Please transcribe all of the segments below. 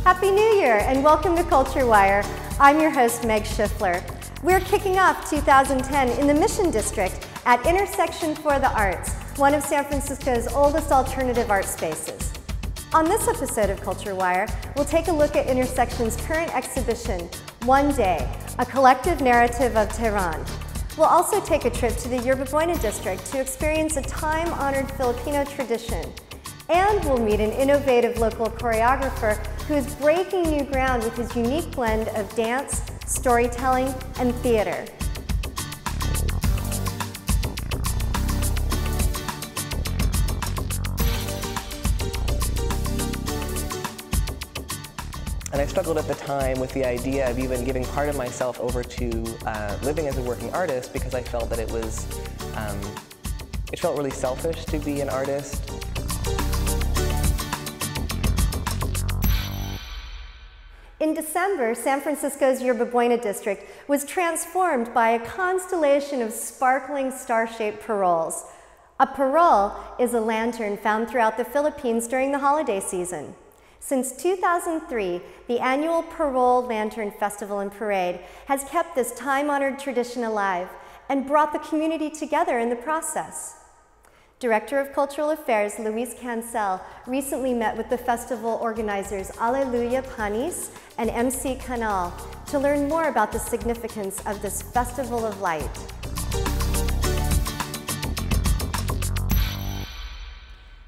Happy New Year and welcome to Culture Wire. I'm your host, Meg Schiffler. We're kicking off 2010 in the Mission District at Intersection for the Arts, one of San Francisco's oldest alternative art spaces. On this episode of Culture Wire, we'll take a look at Intersection's current exhibition, One Day, a collective narrative of Tehran. We'll also take a trip to the Yerba Buena District to experience a time-honored Filipino tradition. And we'll meet an innovative local choreographer who is breaking new ground with his unique blend of dance, storytelling, and theater. And I struggled at the time with the idea of even giving part of myself over to living as a working artist, because I felt that it felt really selfish to be an artist. In December, San Francisco's Yerba Buena District was transformed by a constellation of sparkling star-shaped paroles. A parol is a lantern found throughout the Philippines during the holiday season. Since 2003, the annual Parol Lantern Festival and Parade has kept this time-honored tradition alive and brought the community together in the process. Director of Cultural Affairs Luis Cancel recently met with the festival organizers Alleluia Panis and MC Canal to learn more about the significance of this Festival of Light.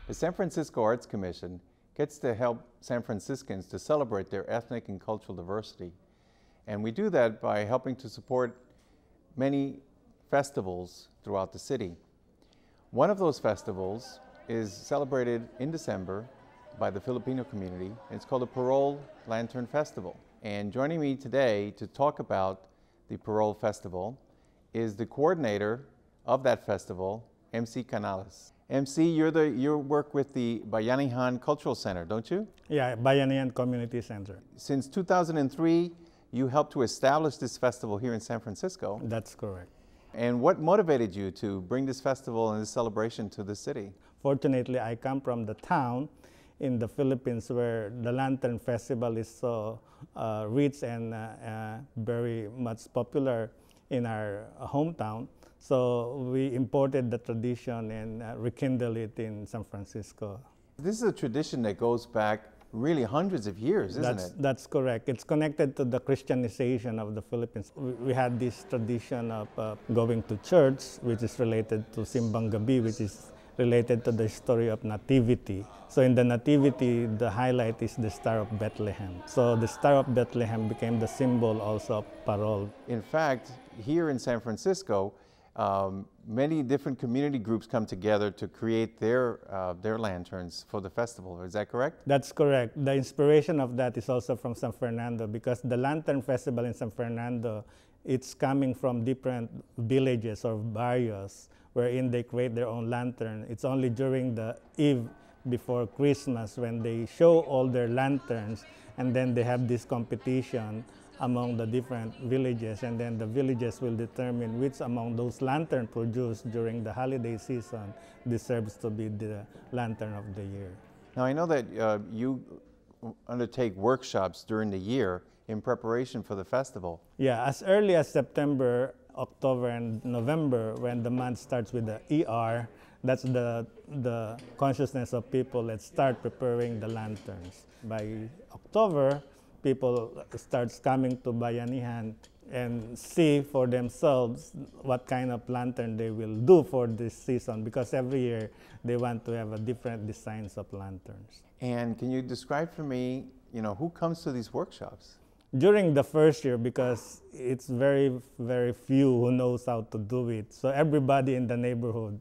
The San Francisco Arts Commission gets to help San Franciscans to celebrate their ethnic and cultural diversity. And we do that by helping to support many festivals throughout the city. One of those festivals is celebrated in December by the Filipino community. It's called the Parol Lantern Festival. And joining me today to talk about the Parol Festival is the coordinator of that festival, MC Canales. MC, you work with the Bayanihan Cultural Center, don't you? Yeah, Bayanihan Community Center. Since 2003, you helped to establish this festival here in San Francisco. That's correct. And what motivated you to bring this festival and this celebration to the city? Fortunately, I come from the town in the Philippines where the Lantern Festival is so rich and very much popular in our hometown. So we imported the tradition and rekindled it in San Francisco. This is a tradition that goes back really hundreds of years, isn't it? That's correct. It's connected to the Christianization of the Philippines. We had this tradition of going to church, which is related to Simbang Gabi, which is related to the story of Nativity. So in the Nativity, the highlight is the Star of Bethlehem. So the Star of Bethlehem became the symbol also of Parol. In fact, here in San Francisco, many different community groups come together to create their lanterns for the festival. Is that correct? That's correct. The inspiration of that is also from San Fernando, because the Lantern Festival in San Fernando, it's coming from different villages or barrios wherein they create their own lantern. It's only during the eve before Christmas when they show all their lanterns, and then they have this competition among the different villages, and then the villages will determine which among those lanterns produced during the holiday season deserves to be the lantern of the year. Now I know that you undertake workshops during the year in preparation for the festival. Yeah, as early as September, October, and November, when the month starts with the ER, that's the consciousness of people. Let's start preparing the lanterns. By October, people starts coming to Bayanihan and see for themselves what kind of lantern they will do for this season, because every year they want to have a different designs of lanterns. And can you describe for me, who comes to these workshops? During the first year, because it's very, very few who knows how to do it. So everybody in the neighborhood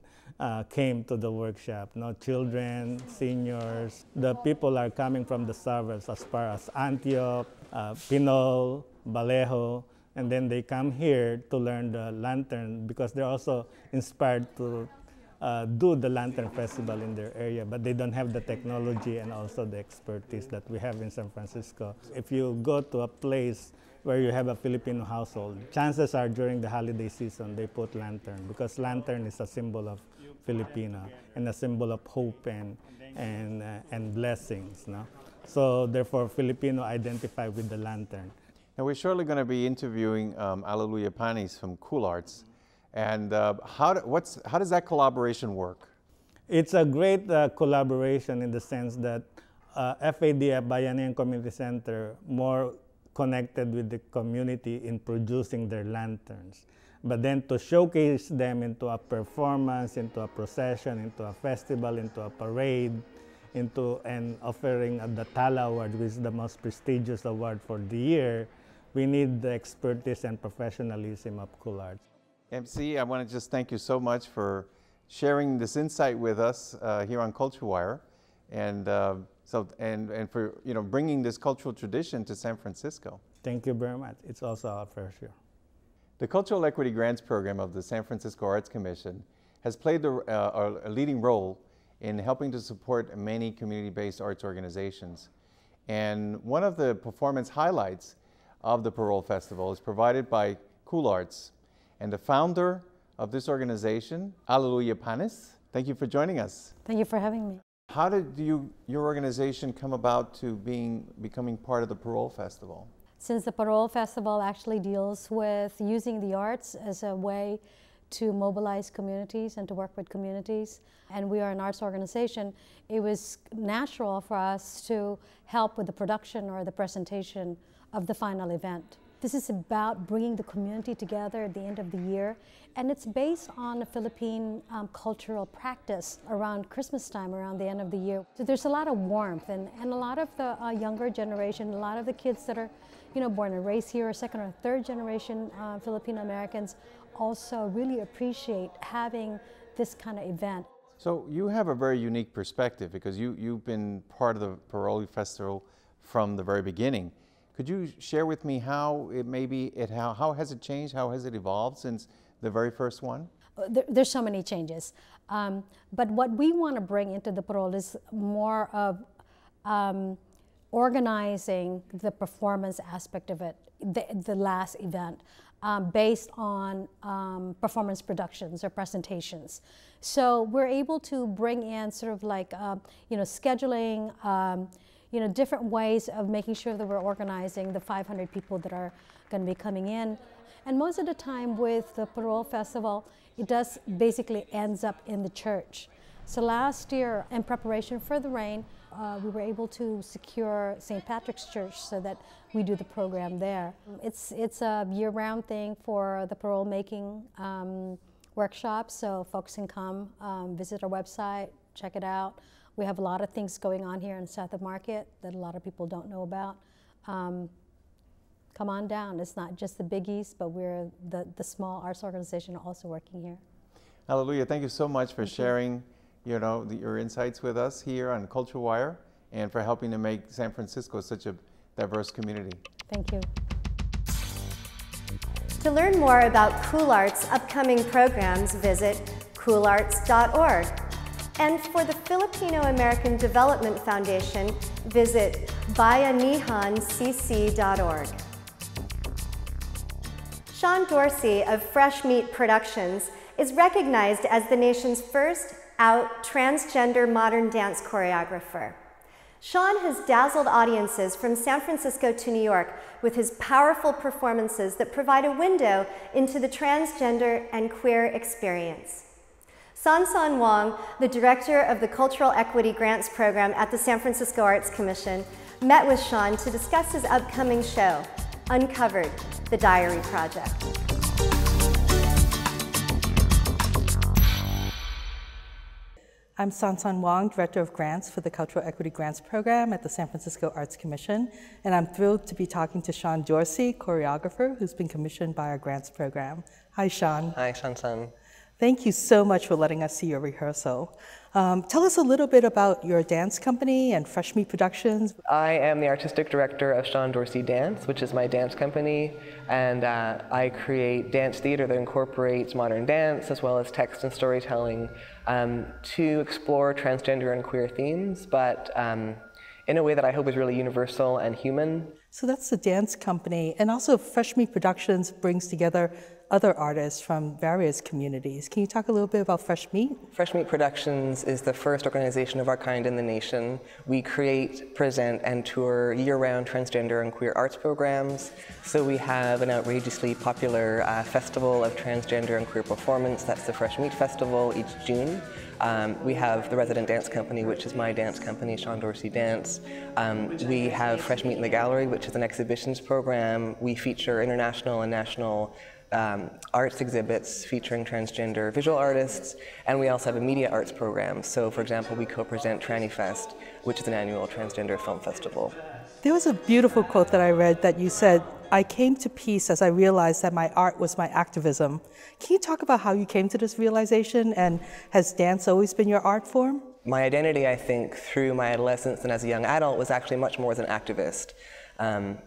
came to the workshop. Children, seniors. The people are coming from the suburbs as far as Antioch, Pinol, Vallejo, and then they come here to learn the lantern because they're also inspired to do the Lantern Festival in their area, but they don't have the technology and also the expertise that we have in San Francisco. If you go to a place where you have a Filipino household, chances are during the holiday season they put lantern, because lantern is a symbol of Filipino and a symbol of hope and blessings. No? So therefore, Filipino identify with the lantern. Now we're shortly going to be interviewing Alleluia Panis from Cool Arts. And how does that collaboration work? It's a great collaboration in the sense that FADF, Bayanihan Community Center, more connected with the community in producing their lanterns. But then to showcase them into a performance, into a procession, into a festival, into a parade, and offering the Tala Award, which is the most prestigious award for the year, we need the expertise and professionalism of Cool Arts. MC, I want to just thank you so much for sharing this insight with us here on Culture Wire, and for bringing this cultural tradition to San Francisco. Thank you very much. It's also our first year. The Cultural Equity Grants Program of the San Francisco Arts Commission has played a leading role in helping to support many community-based arts organizations. And one of the performance highlights of the Parol Festival is provided by Cool Arts. And the founder of this organization, Alleluia Panis, thank you for joining us. Thank you for having me. How did your organization come about to becoming part of the Parol Festival? Since the Parol Festival actually deals with using the arts as a way to mobilize communities and to work with communities, and we are an arts organization, it was natural for us to help with the production or the presentation of the final event. This is about bringing the community together at the end of the year, and it's based on a Philippine cultural practice around Christmas time, around the end of the year. So there's a lot of warmth, and a lot of the younger generation, a lot of the kids that are born and raised here, second or third generation Filipino Americans, also really appreciate having this kind of event. So you have a very unique perspective because you've been part of the Parol Festival from the very beginning. Could you share with me how how has it changed, how has it evolved since the very first one? There's so many changes, but what we want to bring into the Parol is more of organizing the performance aspect of it, the last event, based on performance productions or presentations. So we're able to bring in sort of like scheduling, different ways of making sure that we're organizing the 500 people that are going to be coming in. And most of the time with the Parol Festival, it does basically ends up in the church. So last year, in preparation for the rain, we were able to secure St. Patrick's Church so that we do the program there. It's a year-round thing for the parole making workshop, so folks can come, visit our website, check it out. We have a lot of things going on here in South of Market that a lot of people don't know about. Come on down. It's not just the biggies, but we're the small arts organization also working here. Alleluia, thank you so much for sharing your insights with us here on Culture Wire and for helping to make San Francisco such a diverse community. Thank you. To learn more about Cool Arts' upcoming programs, visit coolarts.org. And for the Filipino-American Development Foundation, visit bayanihancc.org. Chen Dorsey of Fresh Meat Productions is recognized as the nation's first out transgender modern dance choreographer. Chen has dazzled audiences from San Francisco to New York with his powerful performances that provide a window into the transgender and queer experience. San Wong, the director of the Cultural Equity Grants Program at the San Francisco Arts Commission, met with Chen to discuss his upcoming show, Uncovered, the Diary Project. I'm San Wong, Director of Grants for the Cultural Equity Grants Program at the San Francisco Arts Commission, and I'm thrilled to be talking to Chen Dorsey, choreographer, who's been commissioned by our grants program. Hi, Chen. Hi, San. Thank you so much for letting us see your rehearsal. Tell us a little bit about your dance company and Fresh Meat Productions. I am the artistic director of Chen Dorsey Dance, which is my dance company, and I create dance theater that incorporates modern dance as well as text and storytelling to explore transgender and queer themes, but in a way that I hope is really universal and human. So that's the dance company, and also Fresh Meat Productions brings together other artists from various communities. Can you talk a little bit about Fresh Meat? Fresh Meat Productions is the first organization of our kind in the nation. We create, present, and tour year-round transgender and queer arts programs. So we have an outrageously popular festival of transgender and queer performance. That's the Fresh Meat Festival each June. We have the resident dance company, which is my dance company, Dorsey Dance. We have Fresh Meat in the Gallery, which is an exhibitions program. We feature international and national arts exhibits featuring transgender visual artists, and we also have a media arts program. So, for example, we co-present Tranny Fest, which is an annual transgender film festival. There was a beautiful quote that I read that you said, "I came to peace as I realized that my art was my activism." Can you talk about how you came to this realization, and has dance always been your art form? My identity, I think, through my adolescence and as a young adult was actually much more as an activist.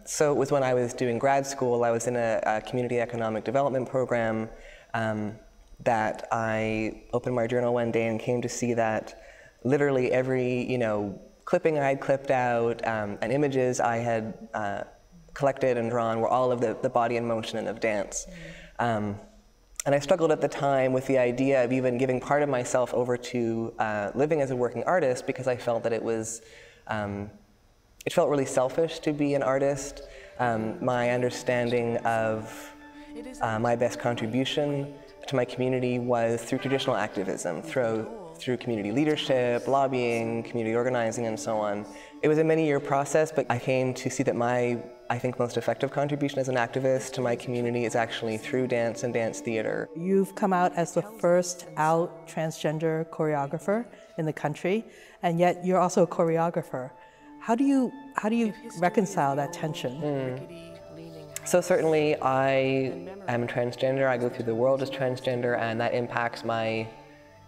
So it was when I was doing grad school, I was in a community economic development program that I opened my journal one day and came to see that literally every, clipping I had clipped out and images I had collected and drawn were all of the body in motion and of dance. And I struggled at the time with the idea of even giving part of myself over to living as a working artist, because I felt that it felt really selfish to be an artist. My understanding of my best contribution to my community was through traditional activism, through community leadership, lobbying, community organizing, and so on. It was a many-year process, but I came to see that my, I think, most effective contribution as an activist to my community is actually through dance and dance theater. You've come out as the first out transgender choreographer in the country, and yet you're also a choreographer. How do you reconcile that tension? So certainly I am transgender, I go through the world as transgender, and that impacts my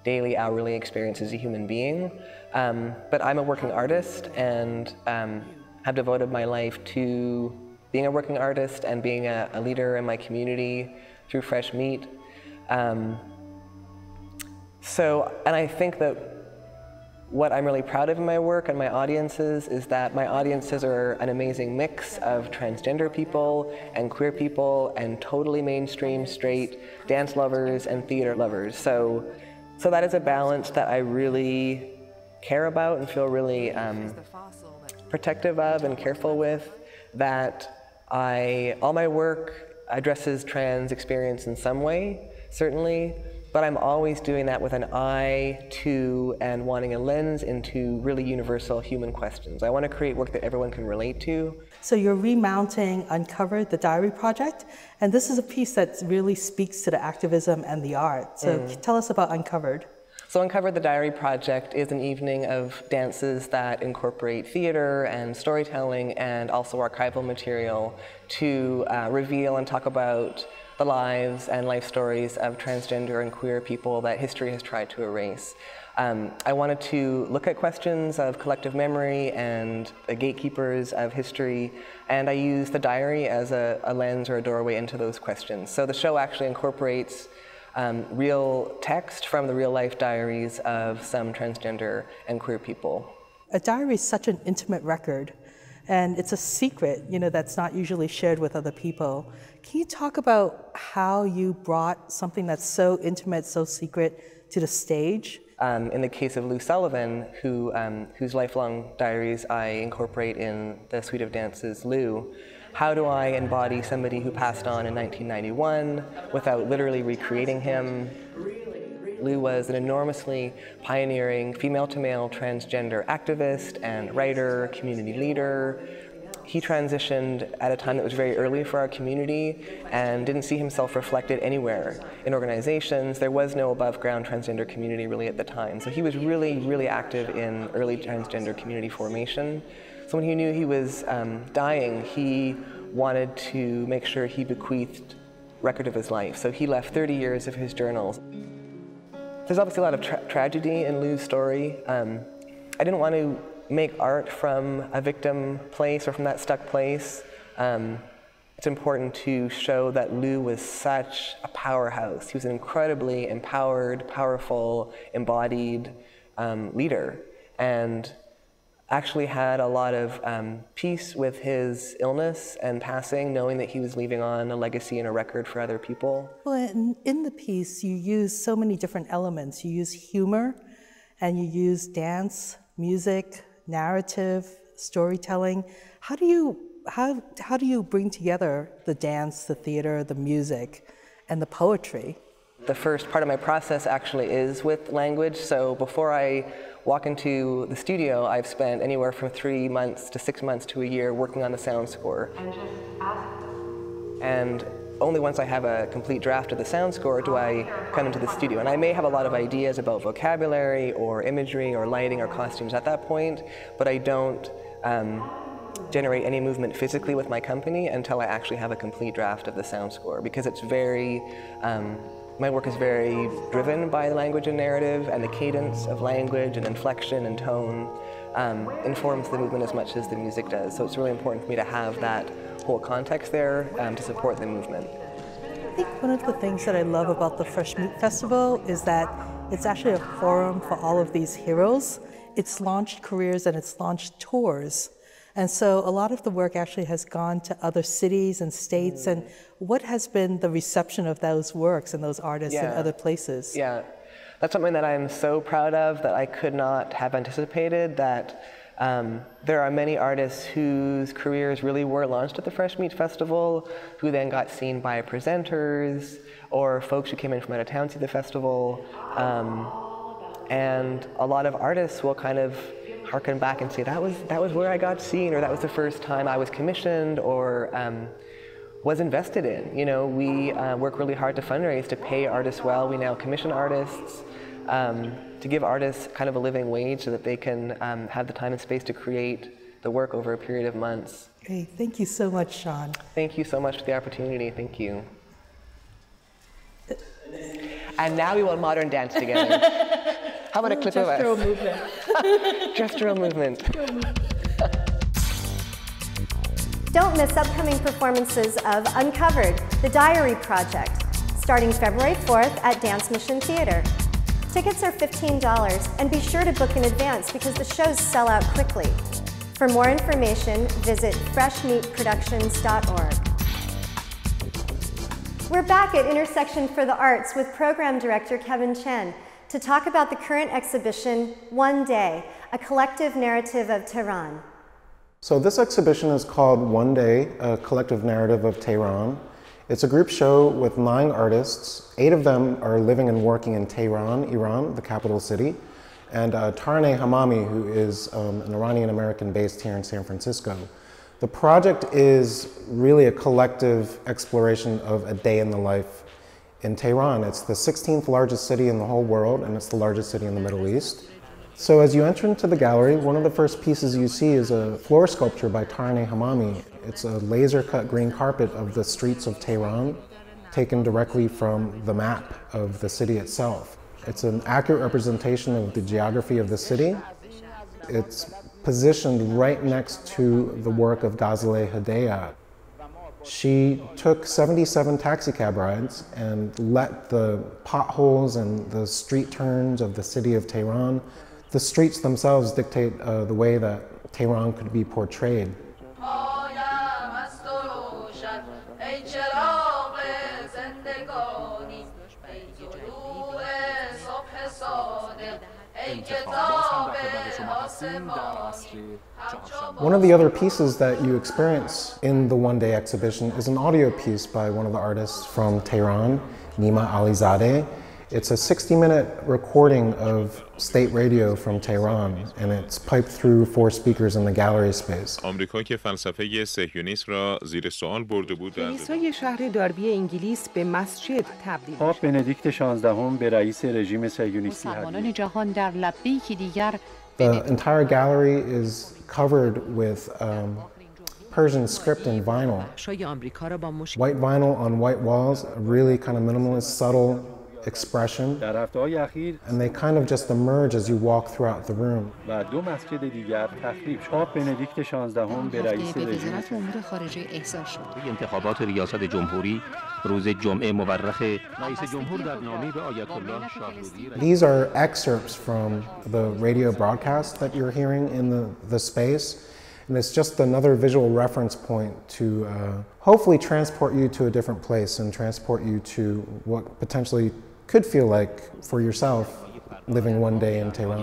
daily, hourly experience as a human being. But I'm a working artist and have devoted my life to being a working artist and being a leader in my community through Fresh Meat. And I think that what I'm really proud of in my work and my audiences is that my audiences are an amazing mix of transgender people and queer people and totally mainstream straight dance lovers and theater lovers. So that is a balance that I really care about and feel really protective of and careful with, that all my work addresses trans experience in some way, certainly, but I'm always doing that with an eye to and wanting a lens into really universal human questions. I want to create work that everyone can relate to. So you're remounting Uncovered, the diary project, and this is a piece that really speaks to the activism and the art. So tell us about Uncovered. So Uncovered, the diary project is an evening of dances that incorporate theater and storytelling and also archival material to reveal and talk about the lives and life stories of transgender and queer people that history has tried to erase. I wanted to look at questions of collective memory and the gatekeepers of history, and I used the diary as a lens or a doorway into those questions. So the show actually incorporates real text from the real-life diaries of some transgender and queer people. A diary is such an intimate record, and it's a secret, that's not usually shared with other people. Can you talk about how you brought something that's so intimate, so secret, to the stage? In the case of Lou Sullivan, whose lifelong diaries I incorporate in the suite of dances Lou, how do I embody somebody who passed on in 1991 without literally recreating him? Lou was an enormously pioneering female-to-male transgender activist and writer, community leader. He transitioned at a time that was very early for our community and didn't see himself reflected anywhere in organizations. There was no above-ground transgender community really at the time. So he was really, really active in early transgender community formation. So when he knew he was dying, he wanted to make sure he bequeathed record of his life. So he left 30 years of his journals. There's obviously a lot of tragedy in Lou's story. I didn't want to make art from a victim place or from that stuck place. It's important to show that Lou was such a powerhouse. He was an incredibly empowered, powerful, embodied leader. And actually had a lot of peace with his illness and passing, knowing that he was leaving on a legacy and a record for other people. Well, in the piece, you use so many different elements. You use humor, and you use dance, music, narrative, storytelling. How do you bring together the dance, the theater, the music, and the poetry? The first part of my process actually is with language. So before I walk into the studio, I've spent anywhere from 3 months to 6 months to a year working on the sound score. And only once I have a complete draft of the sound score do I come into the studio. And I may have a lot of ideas about vocabulary or imagery or lighting or costumes at that point, but I don't generate any movement physically with my company until I actually have a complete draft of the sound score, because it's very, my work is very driven by the language and narrative, and the cadence of language and inflection and tone informs the movement as much as the music does. So it's really important for me to have that whole context there to support the movement. I think one of the things that I love about the Fresh Meat Festival is that it's actually a forum for all of these heroes. It's launched careers and it's launched tours. And so a lot of the work actually has gone to other cities and states. And what has been the reception of those works and those artists in other places? Yeah, that's something that I'm so proud of, that I could not have anticipated, that there are many artists whose careers really were launched at the Fresh Meat Festival, who then got seen by presenters or folks who came in from out of town to the festival. And a lot of artists will kind of harken back and say, that was where I got seen, or that was the first time I was commissioned or was invested in. You know, we work really hard to fundraise, to pay artists well. We now commission artists, to give artists kind of a living wage so that they can have the time and space to create the work over a period of months. Great, thank you so much, Sean. Thank you so much for the opportunity, thank you. And now we will modern dance together. How about a clip of us? Gestural movement. Gestural movement. Don't miss upcoming performances of Uncovered, the Diary Project, starting February 4th at Dance Mission Theater. Tickets are $15, and be sure to book in advance because the shows sell out quickly. For more information, visit freshmeatproductions.org. We're back at Intersection for the Arts with Program Director Kevin Chen to talk about the current exhibition, One Day, a collective narrative of Tehran. So this exhibition is called One Day, a collective narrative of Tehran. It's a group show with 9 artists. 8 of them are living and working in Tehran, Iran, the capital city, and Tarneh Hamami, who is an Iranian-American based here in San Francisco. The project is really a collective exploration of a day in the life in Tehran. It's the 16th largest city in the whole world, and it's the largest city in the Middle East. So as you enter into the gallery, one of the first pieces you see is a floor sculpture by Tarneh Hamami. It's a laser-cut green carpet of the streets of Tehran, taken directly from the map of the city itself. It's an accurate representation of the geography of the city. It's positioned right next to the work of Ghazaleh Hedayat. She took 77 taxicab rides and let the potholes and the street turns of the city of Tehran, the streets themselves dictate the way that Tehran could be portrayed. One of the other pieces that you experience in the One Day exhibition is an audio piece by one of the artists from Tehran, Nima Alizadeh. It's a 60-minute recording of state radio from Tehran, and it's piped through 4 speakers in the gallery space. آمریکا که فلسفه صهیونیسم را زیر سوال برده بود. کلیسای شهر داربی انگلیس به مسجد تبدیل شد. پاپ بندیکت 16 به رئیس رژیم صهیونیستی مسلمانان جهان در لبه یکی دیگر. The entire gallery is covered with Persian script and vinyl. White vinyl on white walls, a really kind of minimalist, subtle expression, در هفته‌های اخیر and they kind of just emerge as you walk throughout the room. و دو مسجد دیگر تخریب شد. پاپ بندیکت 16 به رئیس به رژیم وزارت امور خارجه احضار شد. انتخابات ریاست جمهوری روز جمعه مورخ رئیس جمهور در نامه به آیت الله شاهروزی. These are excerpts from the radio broadcast that you're hearing in the space. And it's just another visual reference point to hopefully transport you to a different place and transport you to what potentially could feel like for yourself living one day in Tehran.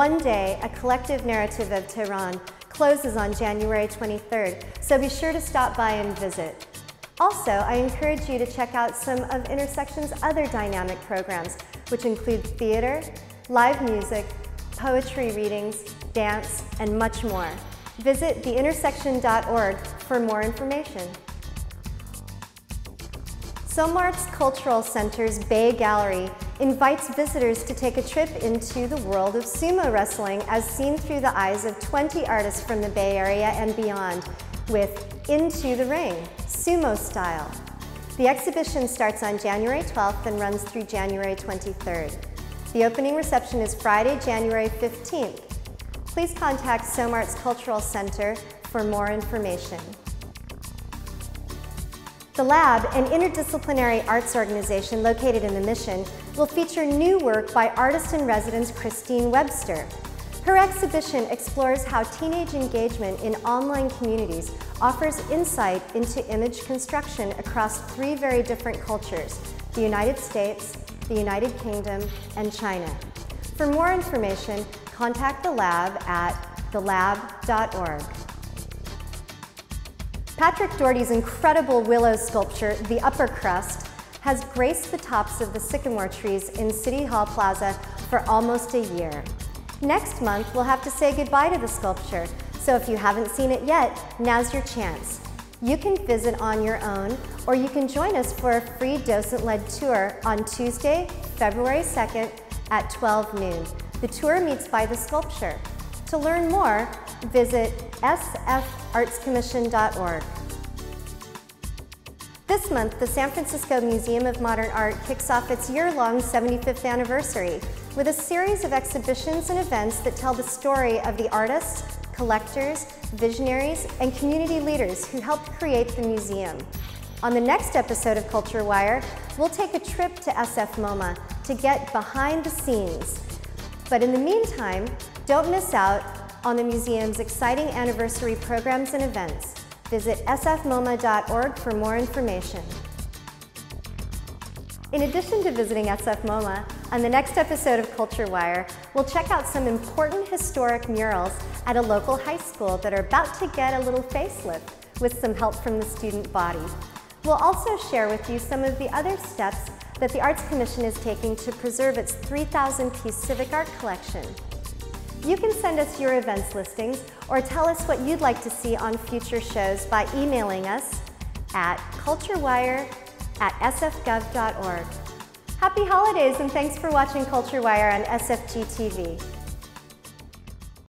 One Day, a collective narrative of Tehran, closes on January 23rd, so be sure to stop by and visit. Also, I encourage you to check out some of Intersection's other dynamic programs, which include theater, live music, poetry readings, dance, and much more. Visit theintersection.org for more information. SOMART's Cultural Center's Bay Gallery invites visitors to take a trip into the world of sumo wrestling as seen through the eyes of 20 artists from the Bay Area and beyond with Into the Ring, Sumo Style. The exhibition starts on January 12th and runs through January 23rd. The opening reception is Friday, January 15th. Please contact SOMART's Cultural Center for more information. The Lab, an interdisciplinary arts organization located in the Mission, will feature new work by artist-in-residence Christine Webster. Her exhibition explores how teenage engagement in online communities offers insight into image construction across three very different cultures: the United States, the United Kingdom, and China. For more information, contact the Lab at thelab.org. Patrick Doherty's incredible willow sculpture, The Upper Crust, has graced the tops of the sycamore trees in City Hall Plaza for almost a year. Next month, we'll have to say goodbye to the sculpture, so if you haven't seen it yet, now's your chance. You can visit on your own, or you can join us for a free docent-led tour on Tuesday, February 2nd at 12 noon. The tour meets by the sculpture. To learn more, visit sfartscommission.org. This month, the San Francisco Museum of Modern Art kicks off its year-long 75th anniversary with a series of exhibitions and events that tell the story of the artists, collectors, visionaries, and community leaders who helped create the museum. On the next episode of Culture Wire, we'll take a trip to SF MoMA to get behind the scenes. But in the meantime, don't miss out on the museum's exciting anniversary programs and events. Visit sfmoma.org for more information. In addition to visiting SF MoMA, on the next episode of Culture Wire, we'll check out some important historic murals at a local high school that are about to get a little facelift with some help from the student body. We'll also share with you some of the other steps that the Arts Commission is taking to preserve its 3,000-piece civic art collection. You can send us your events listings or tell us what you'd like to see on future shows by emailing us at culturewire@sfgov.org. Happy holidays and thanks for watching Culture Wire on SFG TV.